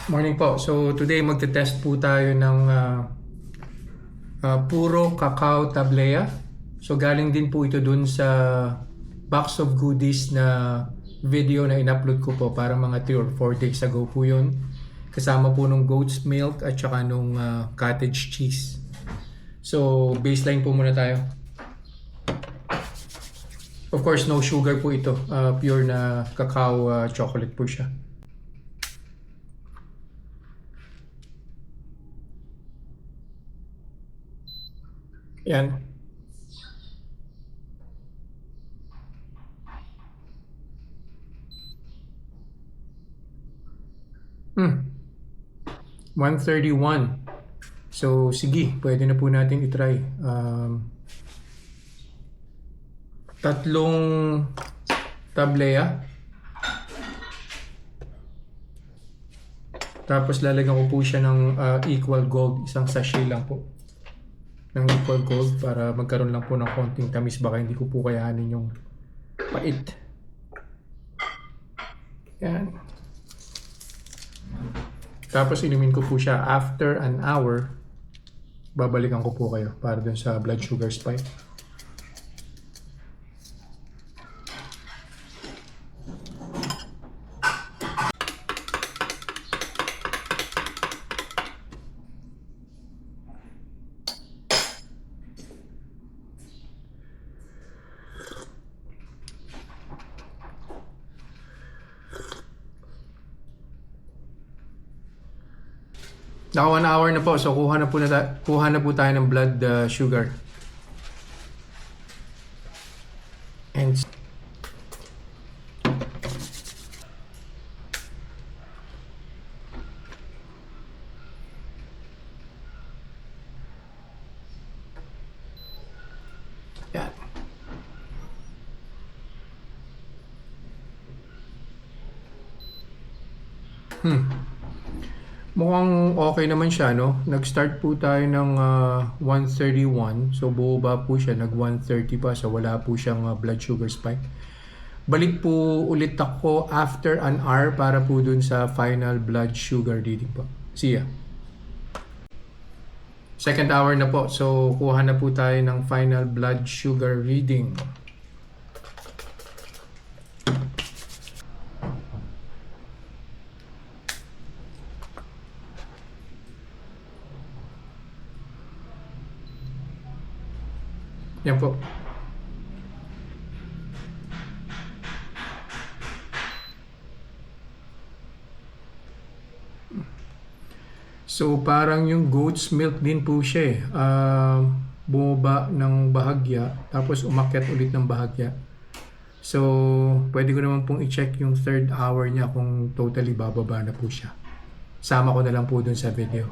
Morning po. So today magte-test po tayo ng puro cacao tablea. So galing din po ito dun sa box of goodies na video na in-upload ko po para mga 3 or 4 days ago po yun. Kasama po nung goat's milk at saka nung cottage cheese. So baseline po muna tayo. Of course no sugar po ito. Pure na cacao chocolate po siya. Yan. Hmm. 131. So, sige. Pwede na po natin itry. Tatlong tablea. Tapos lalagyan ko po siya ng equal gold. Isang sachet lang po ng equal gold para magkaroon lang po ng konting tamis. Baka hindi ko po kayanin yung pait. Yan. Tapos inumin ko po siya after an hour. Babalikan ko po kayo para dun sa blood sugar spike. Naka 1 hour na po, so kuha na po tayo ng blood sugar. And yan. Mukhang okay naman siya, no? Nag-start po tayo ng 131. So, bumaba po siya. Nag-130 pa. So, wala po siyang blood sugar spike. Balik po ulit ako after an hour para po dun sa final blood sugar reading po. See ya. Second hour na po. So, kuha na po tayo ng final blood sugar reading. Yan po. So parang yung goat's milk din po siya eh. Bumaba ng bahagya tapos umakyat ulit ng bahagya. So pwede ko naman pong i-check yung third hour niya kung totally bababa na po siya. Sama ko na lang po dun sa video.